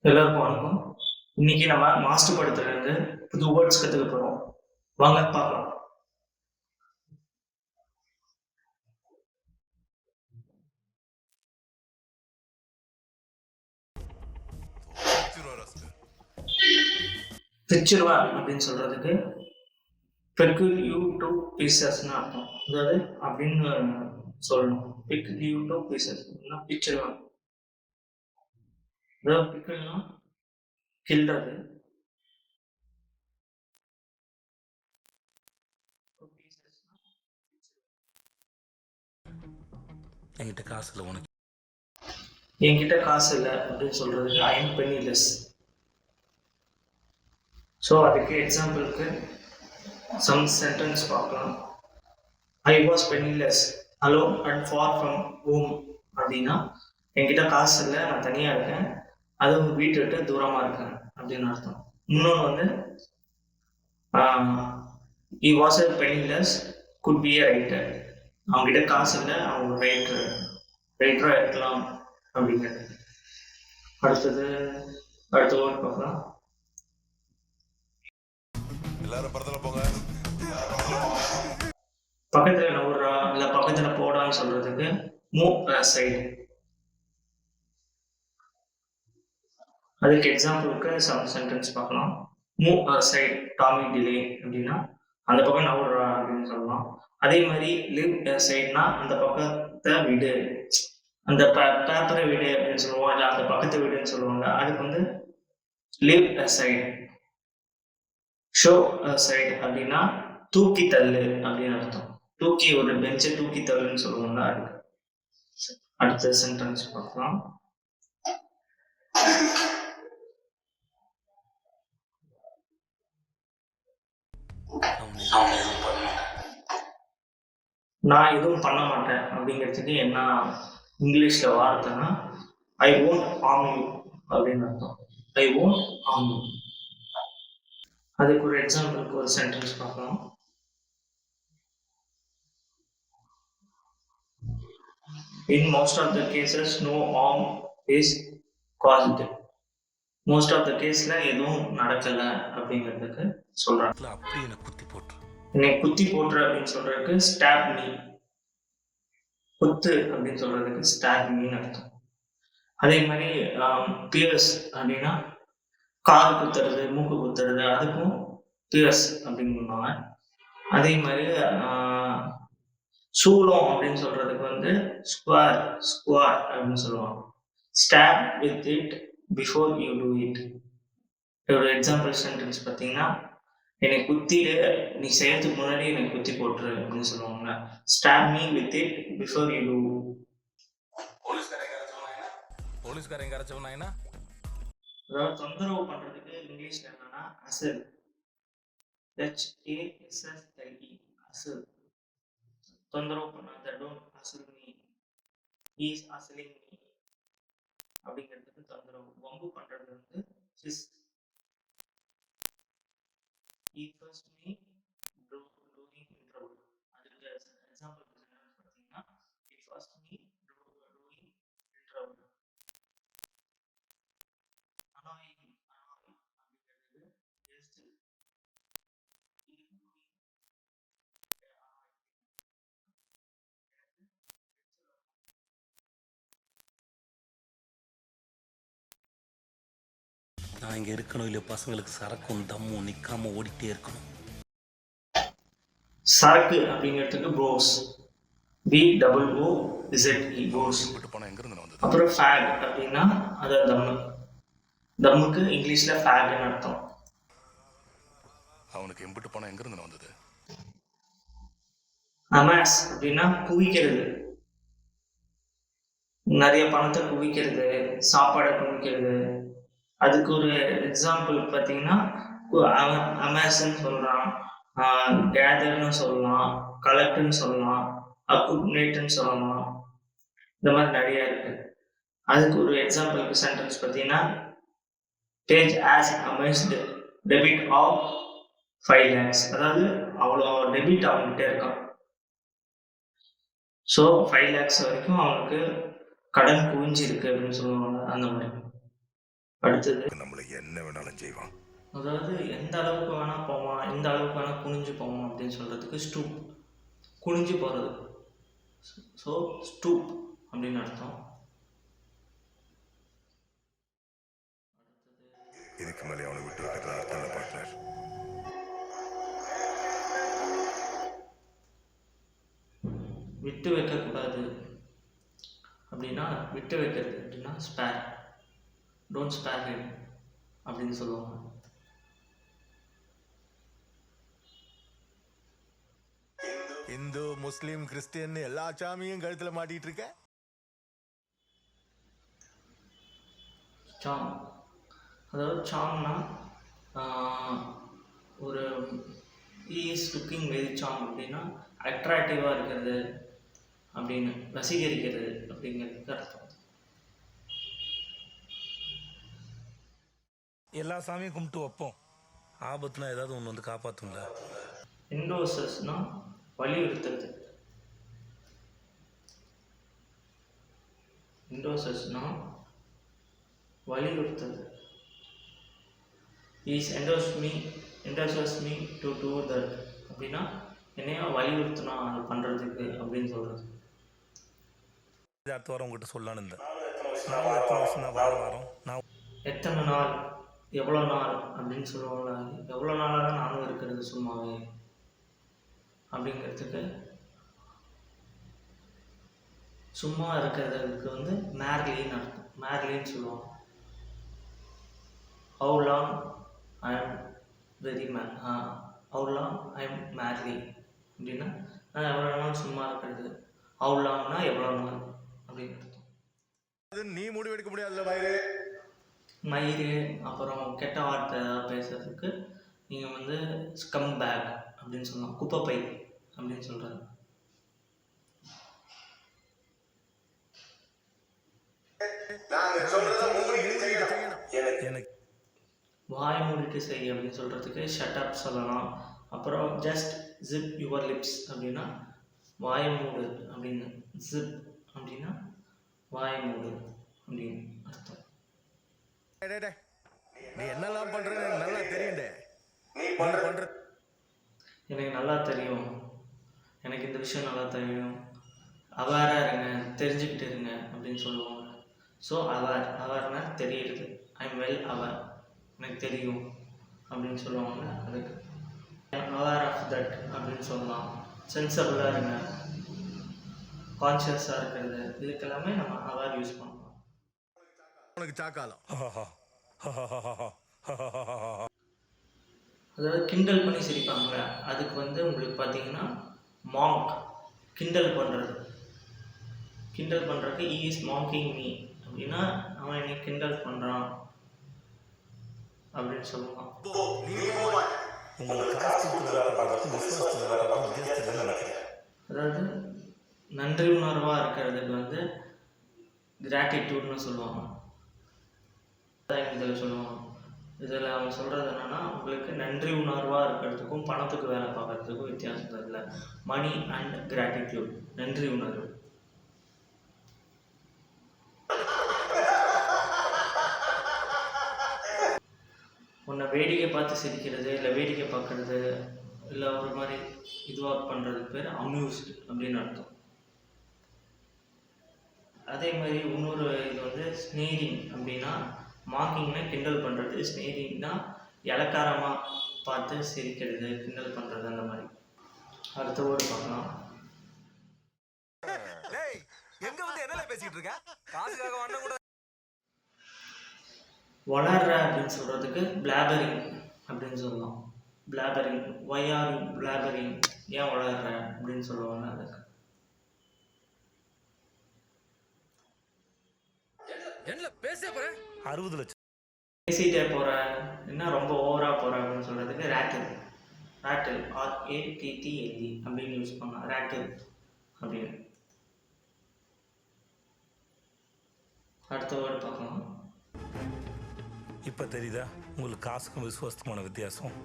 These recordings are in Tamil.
எல்லாருக்கும் வணக்கம். இன்னைக்கு நம்ம மாஸ்டர் படத்துல இருந்து புது வேர்ட்ஸ் கத்துக்க போறோம். வாங்க பார்க்கலாம். பிரிச்சிருவேன் அப்படின்னு சொல்றதுக்கு பிரிக்கிள் யூ டூ பீசஸ்னு அர்த்தம். அதாவது அப்படின்னு சொல்லணும். பிரிக்கிள் யூ டூ பீசஸ் பிரிச்சிருவேன். அதாவது பிரிக்கிள்னா கில்றது. என்கிட்ட காசு இல்லை உனக்கு. என்கிட்ட காசு இல்லை அப்படின்னு சொல்றதுக்கு ஐ எம் பெனிலெஸ். ஸோ அதுக்கு எக்ஸாம்பிளுக்கு சம் சென்டென்ஸ் பார்க்கலாம். I was penniless alone and far from home அப்படின்னா என்கிட்ட காசு இல்லை, நான் தனியாக இருக்கேன், அதுவும் வீட்டை விட்டு தூரமாக இருக்கேன் அப்படின்னு அர்த்தம். இன்னொன்று வந்து he was a penniless could be a writer. அவங்ககிட்ட காசு இல்லை, அவங்க ரைட்டராக இருக்கலாம் அப்படிங்கிறது. அடுத்த வேர்ட் பார்க்கலாம். எல்லாரும் படத்துல போங்க. பக்கத்துல நவுறா இல்ல பக்கத்துல போடான்னு சொல்றதுக்கு மூவ் சைடு. அதுக்கு எக்ஸாம்பிளுக்கு சம் சென்டென்ஸ் பார்க்கலாம். மூவ் சைடு டாமி டிலே அப்படின்னா அந்த பக்கம் நவுறா அப்படின்னு சொல்லலாம். அதே மாதிரி லிவ் சைடுனா அந்த பக்கத்தை விடு, அந்த பேப்பரை விடு அப்படின்னு சொல்லுவோம், இல்லை அந்த பக்கத்தை விடுன்னு சொல்லுவாங்க. அதுக்கு வந்து லிவ் சைடு. ஷோ சைடு அப்படின்னா தூக்கி தள்ளு அப்படின்னு அர்த்தம். தூக்கி ஒரு பெஞ்சை தூக்கி தள்ளுன்னு சொல்லுவாங்க. அதுக்கு அடுத்த சென்டென்ஸ் பார்க்கலாம். நான் எதுவும் பண்ண மாட்டேன் அப்படிங்கிறதுக்கு என்ன இங்கிலீஷ்ல வார்த்தைன்னா ஐ ஓன்ட் ஹார்ம் யூ அப்படின்னு அர்த்தம். I won't harm you. அதுக்கு ஒரு எக்ஸாம்பிளுக்கு ஒரு சென்டென்ஸ் பார்க்கலாம். In most of the cases, no harm is caused. Most of the கேஸ்ல எதுவும் நடக்கல அப்படிங்கிறதுக்கு சொல்றாங்க. அப்படி என்ன குத்தி போட்டு என்னை குத்தி போட்டுரு அப்படின்னு சொல்றதுக்கு ஸ்டாப் மீ. குத்து அப்படின்னு சொல்றதுக்கு ஸ்டாப் மீன்னு அர்த்தம். அதே மாதிரி பியர்ஸ் அப்படின்னா காது குத்துறது, மூக்கு குத்துறது, அதுக்கும் பியர்ஸ் அப்படின்னு சொல்லுவாங்க. அதே மாதிரி சூலம் அப்படின்னு சொல்றதுக்கு வந்து ஸ்குவார் அப்படின்னு சொல்லுவாங்க. Stop with it before you do it. ஒரு எக்ஸாம்பிள் சென்டென்ஸ் பார்த்தீங்கன்னா என்னை குத்திடு, நீ செய்யறதுக்கு முன்னாடி என்னை குத்தி போட்டுரு அப்படின்னு சொல்லுவாங்க. Stop me with it before you do. போலீஸ்காரங்க அரைச்சவனா. அதாவது தொந்தரவு பண்றதுக்கு இங்கிலீஷ்ல என்னன்னா அசல். HASSLE அசல். தொந்தரவு பண்ணாத, டோன்ட் அசல் மீ, ஹி இஸ் அசலிங் மீ அப்படிங்கிறதுக்கு தொந்தரவு. வம்பு பண்றது வந்து his. He first me doing intro. அதுக்கு எக்ஸாம்பிள் பார்த்தீங்கன்னா he first me doing intro. annoying அப்படிங்கிறது just நான் இங்க இருக்கணும் இல்லையா, பசங்களுக்கு சரக்கும் தம்மும் நிக்காம ஓடிட்டே இருக்கணும். சரக்கு அப்படிங்கிறதுக்கு ப்ரோஸ். BOOZE pros. அப்புறம் ஃபேக் அப்படின்னா அது தம்மு. தம்முக்கு இங்கிலீஷ்ல ஃபேக்னு அர்த்தம். அவனுக்கு எம்பிட்டு பணம் எங்க இருந்து வந்தது? அமாஸ் அப்படின்னா குவிக்கிறது, நிறைய பணத்தை குவிக்கிறது, சாப்பாடை குவிக்கிறது. அதுக்கு ஒரு எக்ஸாம்பிள் பார்த்தீங்கன்னா அமேசன் சொல்றான், கேதர்னு சொல்லலாம், கலெக்ட்னு சொல்லலாம், அக்குமுலேட்னு சொல்லலாம். இந்த மாதிரி நிறைய இருக்கு. அதுக்கு ஒரு எக்ஸாம்பிளுக்கு சென்டென்ஸ் பார்த்தீங்கன்னா page has amassed debit of 5 lakhs. அதாவது அவ்வளோ டெபிட் அவங்ககிட்ட இருக்கான். ஸோ 5 lakhs வரைக்கும் அவனுக்கு கடன் குவிஞ்சிருக்கு அப்படின்னு சொல்லுவாங்க. அந்த மாதிரி அடுத்தது நம்மளை என்ன வேணாலும் செய்வான். அதாவது எந்த அளவுக்கு வேணால் போவான், எந்த அளவுக்கு வேணால் குனிஞ்சு போவான் அப்படின்னு சொல்கிறதுக்கு ஸ்டூப், குனிஞ்சு போகிறது. ஸோ ஸ்டூப் அப்படின்னு அர்த்தம். இதுக்கு மேலே அவனை விட்டு வைக்கிறதா அர்த்தம் இல்லை பார்ட்னர். விட்டு வைக்கக்கூடாது அப்படின்னா, விட்டு வைக்கிறது அப்படின்னா ஸ்பேர், டோன்ட் ஸ்பேர் ஹிம் அப்படின்னு சொல்லுவாங்க. இந்து, முஸ்லீம், கிறிஸ்டியன் எல்லா சாமியும் கழுத்துல மாட்டிட்டு இருக்க. சாங், அதாவது சாங்னா ஒரு இஸ் லுக்கிங் வெரி சாங் அப்படின்னா அட்ராக்டிவாக இருக்கிறது அப்படின்னு, வசீகரிக்கிறது அப்படிங்கிறதுக்கு அர்த்தம். எல்லா சாமியும் கும்பிட்டு வைப்போம், ஆபத்துனா ஏதாவது ஒன்று வந்து காப்பாற்றுங்களா. இண்டோசஸ்னா வலியுறுத்துறது. இண்டோசஸ்னா வலியுறுத்துறது. Is endorses me to do that அப்படின்னா என்னையா வலியுறுத்தினா அது பண்ணுறதுக்கு அப்படின்னு சொல்கிறது. அடுத்த வாரம் உங்ககிட்ட சொல்லலான்னு இருந்தேன். நான் எத்தனை வருஷம் தான் வாரம் நான் எத்தனை நாள், எவ்வளோ நாள் அப்படின்னு சொல்லுவாங்களா, எவ்வளோ நாளாக தான் நானும் இருக்கிறது சும்மாவே அப்படிங்கிறதுக்கு சும்மா இருக்கிறதுக்கு வந்து மேர்லின்னு அர்த்தம். மேர்லின்னு சொல்லுவாங்க. How long I am how long I am Marley அப்படின்னா நான் எவ்வளோ நாள் சும்மா இருக்கிறது. How longனா எவ்வளோ நாள் அப்படின்னு அர்த்தம். நீ முடிவெடுக்க முடியாதுல்ல வயிறு. மயிறு, அப்புறம் கெட்ட வார்த்தை ஏதாவது பேசுறதுக்கு நீங்கள் வந்து ஸ்கம் பேக் அப்படின்னு சொல்லலாம், குப்பைப்பை அப்படின்னு சொல்கிறது. எனக்கு வாய் மூடிட்டு செய் அப்படின்னு சொல்கிறதுக்கு ஷட்டப் சொல்லலாம். அப்புறம் ஜஸ்ட் ஜிப் யுவர் லிப்ஸ் அப்படின்னா வாய் மூடு அப்படின்னு, ஜிப் அப்படின்னா வாய் மூடு அப்படின்னு அர்த்தம். நீ என்னெல்லாம் பண்றது எனக்கு நல்லா தெரியும்டே. நீ பண்ற எனக்கு நல்லா தெரியும், எனக்கு இந்த விஷயம் நல்லா தெரியும், அவேராக இருங்க, தெரிஞ்சுக்கிட்டு இருங்க அப்படின்னு சொல்லுவாங்க. ஸோ அவேர்னா தெரியுது, ஐ எம் வெல் அவேர், எனக்கு தெரியும் அப்படின்னு சொல்லுவாங்க. அதுக்கு அவேர் ஆஃப் தட் அப்படின்னு சொல்லலாம். சென்சபிளாக இருங்க, கான்ஷியஸாக இருக்கிறது, இதுக்கெல்லாமே நம்ம அவேர் யூஸ் பண்ணலாம். உனக்கு சாக்காலம். அதாவது கிண்டல் பண்ணி சிரிப்பாங்களே, அதுக்கு வந்து உங்களுக்கு பார்த்தீங்கன்னா மாங்க், கிண்டல் பண்ணுறது. கிண்டல் பண்ணுறதுக்கு ஈ இஸ் மாங்கிங் மீ அப்படின்னா அவன் என்னை கிண்டல் பண்ணுறான் அப்படின்னு சொல்லலாம். அதாவது நன்றி உணர்வாக இருக்கிறதுக்கு வந்து கிராட்டிடியூட்னு சொல்லுவாங்க. இதில் சொல்லுவாங்க. இதில் அவங்க சொல்கிறது என்னென்னா, உங்களுக்கு நன்றி உணர்வாக இருக்கிறதுக்கும் பணத்துக்கு வேலை பார்க்குறதுக்கும் வித்தியாசம் தெரியல. மணி அண்ட் கிராட்டிடியூட், நன்றி உணர்வு. உன்னை வேடிக்கை பார்த்து சிரிக்கிறது, இல்லை வேடிக்கை பார்க்குறது, இல்லை ஒரு மாதிரி இதுவாக பண்ணுறதுக்கு பேர் அம்யூஸ்டு அப்படின்னு அர்த்தம். அதே மாதிரி இன்னொரு இது வந்து ஸ்னேரிங் அப்படின்னா, மார்க்கிங்னா கிண்டல் பண்ணுறது, ஸ்னேரிங்னா இலக்காரமாக பார்த்து சிரிக்கிறது, கிண்டல் பண்ணுறது, அந்த மாதிரி. அடுத்த வேர்டு பார்க்கலாம். வளர்ற அப்படின்னு சொல்கிறதுக்கு பிளாபரிங் அப்படின்னு சொல்லலாம். Blabbering, why are you blabbering, ஏன் வளர்ற அப்படின்னு சொல்லுவாங்க. அதுக்கு பேசிட்டே போகிற, என்ன ரொம்ப ஓவராக போகிற அப்படின்னு சொல்கிறதுக்கு ரேட்டில். ரேட்டில், RATTLE அப்படின்னு யூஸ் பண்ணலாம். ரேட்டில் அப்படின்னு. அடுத்த வேர்டு பார்க்கலாம். இப்போ தெரியுதா உங்களுக்கு காசுக்கும் விசுவாசத்துக்குமான வித்தியாசம்?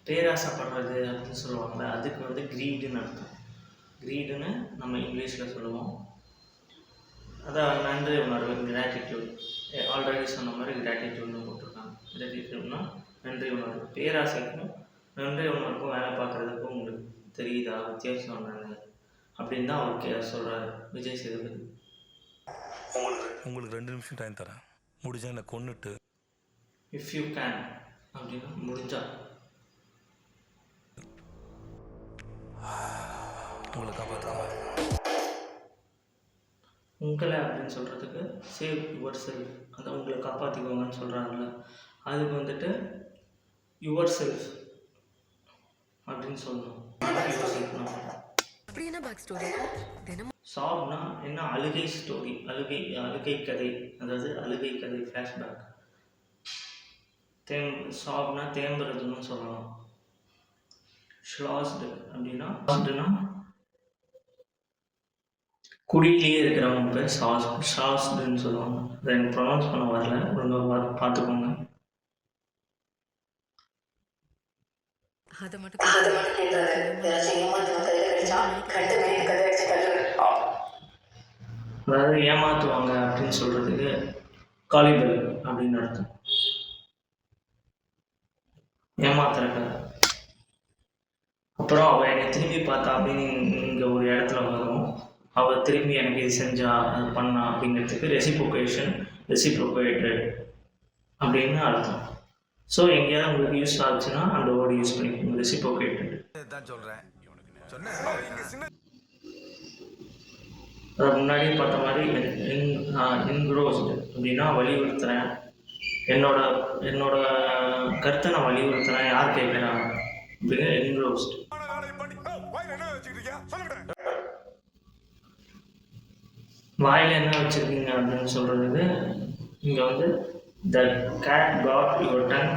பேராசைப்படுறது அப்படின்னு சொல்லுவாங்கள்ல, அதுக்கு வந்து க்ரீடுன்னு அர்த்தம். க்ரீடுன்னு நம்ம இங்கிலீஷில் சொல்லுவோம். அதான் நன்றி உணர்வு, கிராட்டிடியூட். ஆல்ரெடி சொன்ன மாதிரி கிராட்டிடியூட்னு போட்டிருக்காங்க. கிராட்டிடியூட்னா நன்றி உணர்வு. பேராசைக்கும் நன்றி உணர்வுக்கும் வேலை பார்க்குறதுக்கும் உங்களுக்கு தெரியுதா வித்தியாசம் என்னன்னு அப்படின்னு தான் அவர் சொல்கிறாரு விஜய் சேதுபதி. உங்களுக்கு 2 நிமிஷம் டைம் தரேன், முடிஞ்சா என்னை கொன்னுட்டு இஃப் யூ கேன் அப்படின்னா முடிஞ்சா உங்களை காப்பாற்றுவாங்க. உங்களை அப்படின்னு சொல்கிறதுக்கு சேவ் யுவர் செல்ஃப், அதை உங்களை காப்பாற்றிக்கோங்கன்னு சொல்கிறாங்கல்ல, அதுக்கு வந்துட்டு யுவர் செல்ஃப் அப்படின்னு சொல்லணும். யுவர் செல்ஃப்னா சாப்னா என்ன, அழுகை ஸ்டோரி, அழுகை கதை, அதாவது அழுகை கதை, ஃப்ளாஷ்பேக். சாப்னா தேம்புறதுன்னு சொல்லலாம். ஷ்லாஸ்டு அப்படின்னா குடியிலேயே இருக்கிறவங்க பேர் ஷாஸ்டுன்னு சொல்லுவாங்க. அதை எனக்கு ப்ரொனவுன்ஸ் பண்ண வரல, ஒழுங்காக பார்த்துக்கோங்க. அதாவது ஏமாத்துவாங்க அப்படின்னு சொல்றதுக்கு காலிபல் அப்படின்னு அர்த்தம். ஏமாத்துற கதை. அப்புறம் அவள் என்னை திரும்பி பார்த்தா அப்படின்னு இங்கே ஒரு இடத்துல வரும். அவள் திரும்பி எனக்கு இது செஞ்சா அது பண்ணா அப்படிங்கிறதுக்கு ரெசிப்ரோகேட்டட் அப்படின்னு அர்த்தம். ஸோ எங்கேயாவது உங்களுக்கு யூஸ் ஆச்சுன்னா அந்த வேர்டு யூஸ் பண்ணிக்கோங்க, ரெசிப்ரோகேட்டட். அது முன்னாடியே பார்த்த மாதிரி என்க்ரோஸ்டு அப்படின்னா வலியுறுத்துறேன், என்னோட கருத்தை நான் வலியுறுத்துறேன், யார் கேட்குறாங்க அப்படின்னு என்க்ரோஸ்டு. வாயில் என்ன வச்சுருக்கீங்க அப்படின்னு சொல்கிறதுக்கு இங்கே வந்து த கேட் காட் யுவர் டங்,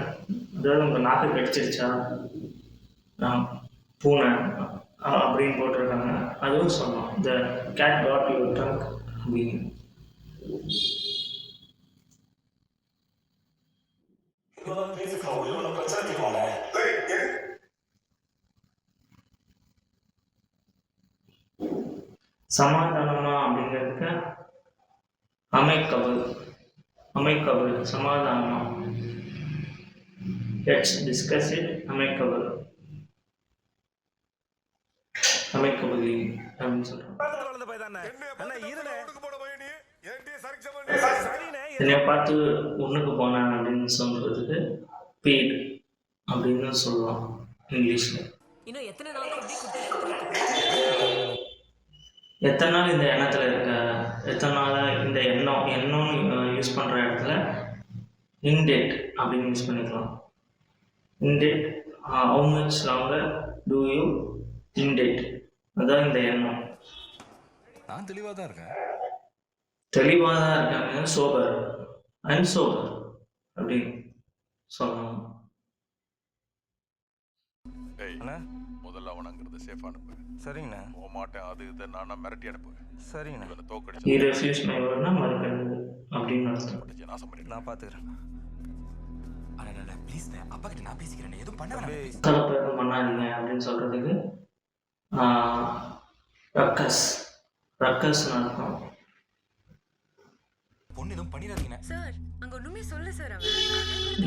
அதாவது உங்கள் நாக்கு கடிச்சிருச்சா பூனை அப்படின்னு போட்டிருக்காங்க, அதுவும் சொல்லலாம். த கேட் காட் யுவர் டங் அப்படின்னு. சமாதானமா அப்படிங்கிறதுக்கு அமைக்கபல் சமாதானமா. லெட்ஸ் டிஸ்கஸ் இட் அமைக்கபல் அப்படின்னு சொல்றோம். என்னை பார்த்து ஒன்றுக்கு போனேன் அப்படின்னு சொல்றதுக்கு பெய்ட் அப்படின்னு சொல்லலாம் இங்கிலீஷ்ல. எத்தனை நாள் இந்த எண்ணத்தில் இருக்க, எத்தனை நாள் இந்த எண்ணம்னு யூஸ் பண்ணுற இடத்துல இன்டேட் அப்படின்னு யூஸ் பண்ணிக்கலாம். Intend, how much longer do you intend, அதான் இந்த எண்ணம். நான் தெளிவாக தான் இருக்கேன். சோபர் அண்ட் சோபர் அப்படின்னு சொல்லலாம். முதல்ல அவனங்கிறது சேஃப் அனுப்பு. சரிங்கண்ணா. போக மாட்டேன் அது இதை நான் மிரட்டி அனுப்புவேன். சரிங்கண்ணா. இவனை He தோக்கடிச்சு refused my word னா மறுக்கிறது அப்படின்னு அர்த்தம். நாசம் பண்ணிட்டு நான் பார்த்துக்கிறேன். கலப்பு எதுவும் பண்ணாதீங்க அப்படின்னு சொல்றதுக்கு ரக்கஸ்னு அர்த்தம்.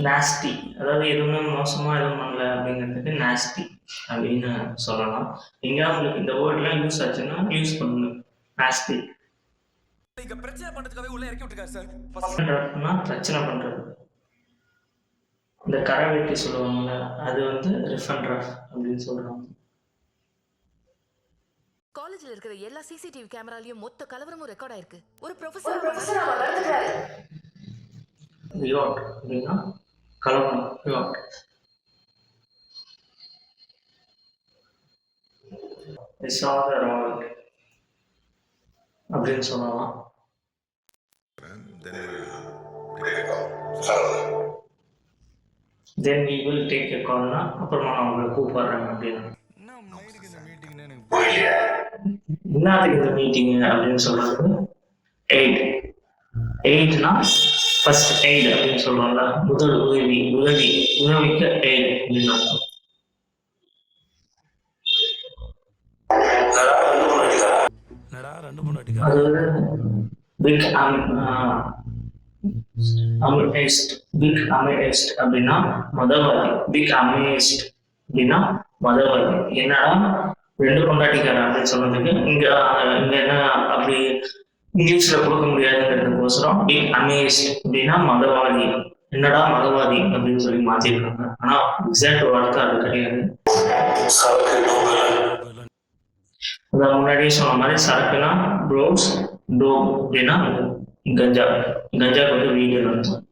நாஸ்டி, அதாவது எதுவுமே மோசமா எதுவும் பண்ணல அப்படிங்கிறதுக்கு நாஸ்டி அப்படின்னு சொல்லலாம். எங்கேயாவது உங்களுக்கு இந்த வேர்ட்லாம் யூஸ் ஆச்சுன்னா யூஸ் பண்ணுங்க. நாஸ்டி பிரச்சனை பண்றது. இந்த கரை வெட்டி சொல்லுவாங்கல்ல, அது வந்து ரிஃப் அண்ட் ரஃப் அப்படின்னு சொல்றாங்க. காலேஜ்ல இருக்கிற எல்லா சிசிடிவி கேமராலயும் மொத்த கலவரமும் ரெக்கார்ட் ஆயிருக்கு. ஒரு ப்ரொஃபசர் ரியாட் அப்படின்னா கலவரம். ரியாட் அப்படின்னு சொல்லலாம். தென் we will take a call னா அப்புறமா நான் உங்களை கூப்பிடுறேன் அப்படின்னு. என்னதுக்கு இந்த மீட்டிங் அப்படின்னு சொல்றது எய்ட்னா ஃபர்ஸ்ட் எய்ட் அப்படின்னு சொல்றோம்ல, முதல் உதவிக்கு எய்ட் அப்படின்னு அர்த்தம். அதாவது பிக் அமேஸ்ட் அப்படின்னா மதவாதி. பிக் அமேஸ்ட் அப்படின்னா மதவாதி. என்னடா ரெண்டு கொண்டாட்டிக்கார அப்படின்னு சொன்னதுக்கு இங்க இங்க என்ன அப்படி இங்கிலீஷ்ல கொடுக்க முடியாதுங்கிறதுக்கோசரம் பிக் அமேஸ்ட் அப்படின்னா மதவாதி. என்னடா மதவாதி அப்படின்னு சொல்லி மாத்திருக்காங்க. ஆனா எக்ஸாக்ட் வார்த்தை அது கிடையாது. அதான் முன்னாடியே சொன்ன மாதிரி சரக்குனா ப்ரோஸ், டோப் அப்படின்னா கஞ்சா. கஞ்சாக்கு வந்து வீடியோ அர்த்தம்.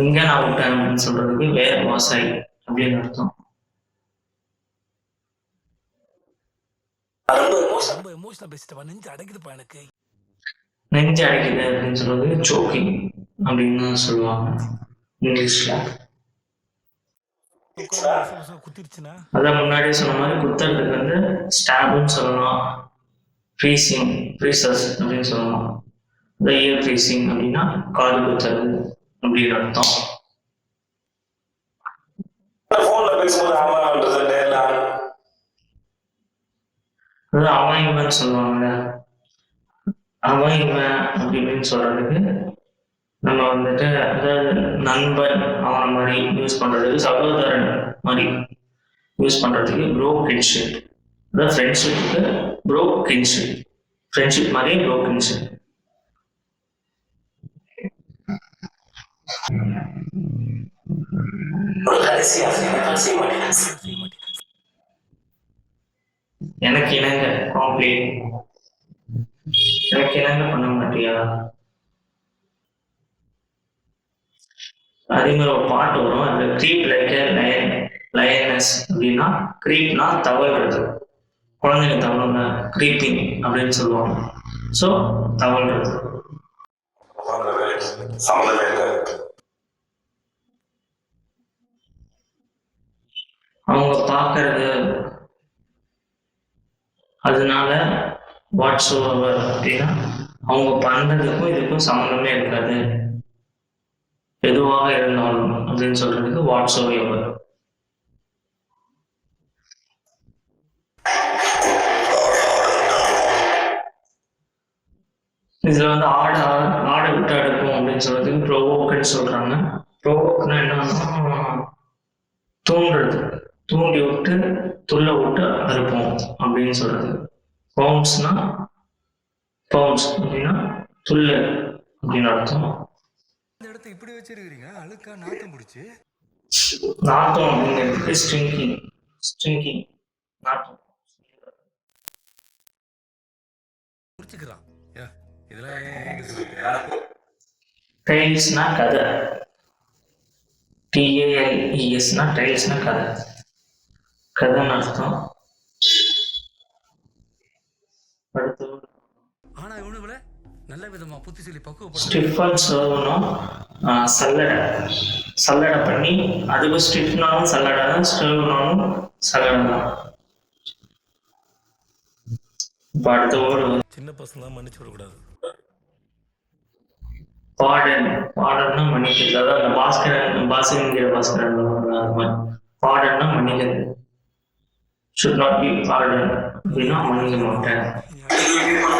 இங்க நான் விட்டேன் அப்படின்னு சொல்றதுக்கு வேற வாசாய் அப்படின்னு அர்த்தம். ரொம்ப எமோஷனல் பேசிட்டப்பா, நெஞ்சு அடைக்குதுப்பா எனக்கு. நெஞ்சு அடைக்குது அப்படின்னு சொல்றது சோக்கிங் அப்படின்னு சொல்லுவாங்க இங்கிலீஷ்ல. குத்திருச்சுன்னா அதான் முன்னாடியே சொன்ன மாதிரி குத்துறதுக்கு வந்து ஸ்டாப்னு சொல்லலாம். ஃப்ரீசிங், ஃப்ரீசர்ஸ் அப்படின்னு சொல்லலாம். இந்த இயர் ஃப்ரீசிங் அப்படின்னா காது குத்துறது அப்படின்னு அர்த்தம். அதாவது அவன் இவன் சொல்லுவாங்கல்ல, அவன் இவன் அப்படின்னு சொல்றதுக்கு நம்ம வந்துட்டு அதாவது நண்பன் அவனை மாதிரி யூஸ் பண்றதுக்கு, சகோதரன் மாதிரி யூஸ் பண்றதுக்கு ப்ரோ கின்ஷிப். அதாவது ஃப்ரெண்ட்ஷிப்புக்கு ப்ரோ கின்ஷிப், ஃப்ரெண்ட்ஷிப் மாதிரியே ப்ரோ கின்ஷிப். எனக்கு இணங்க காம்ப்ளீட், எனக்கு இணங்க பண்ண மாட்டியா. அதே மாதிரி ஒரு பாட்டு வரும், அந்த க்ரீப் லைக் லயன் லயனஸ் அப்படின்னா, க்ரீப்னா தவழ்றது. குழந்தைங்க தவழுங்க க்ரீப்பிங் அப்படின்னு சொல்லுவாங்க. ஸோ தவழ்றது. அவங்க பார்க்கறது, அதனால வாட்ஸ் ஓவர் அப்படின்னா அவங்க பண்றதுக்கும் இதுக்கும் சம்மந்தமே இருக்காது, எதுவாக இருந்தாலும் அப்படின்னு சொல்றதுக்கு வாட்ஸ் ஓவர். இதுல வந்து ஆடை விட்டு அடுப்போம் அப்படின்னு சொல்றதுக்கு ப்ரோவோக்குன்னு சொல்றாங்க. ப்ரோவோக்னா என்னன்னா தூண்டுறது, தூண்டி விட்டு துள்ள விட்டு அறுப்போம் அப்படின்னு சொல்றது. பவுன்ஸ்னா பவுன்ஸ் அப்படின்னா துள்ளு அப்படின்னு அர்த்தம். இந்த இடத்த இப்படி வச்சிருக்கீங்க, அழுக்கா நாத்தம் பிடிச்சி. நாத்தம் அப்படிங்கிறதுக்கு ஸ்ட்ரிங்கிங், ஸ்ட்ரிங்கிங் நாத்தம். முடிச்சுக்கிறான். டைல்ஸ்னா கதை, TALESனா டைல்ஸ்னா கதை, கதைன்னு அர்த்தம். அடுத்து ஆனா இவனுக்குள்ள நல்ல விதமா புத்தி சொல்லி பக்குவப்பட்டு ஸ்டிஃபன் சர்வ்னும் சல்லடை, சல்லடை பண்ணி அதுக்கு ஸ்டிஃப்னாலும் சல்லடை தான், ஸ்டர்வ்னாலும் சல்லடை தான். இப்போ அடுத்த ஒரு சின்ன பசங்க மன்னிச்சு விடக்கூடாது. பாடன்னா மன்னிக்கிறது. அதாவது அந்த பாஸ்கரன் அந்த மாதிரி பாடன்னா மன்னிக்கிறது. ஷுட் நாட் பி பாடன் அப்படின்னா மன்னிக்க மாட்டேன்.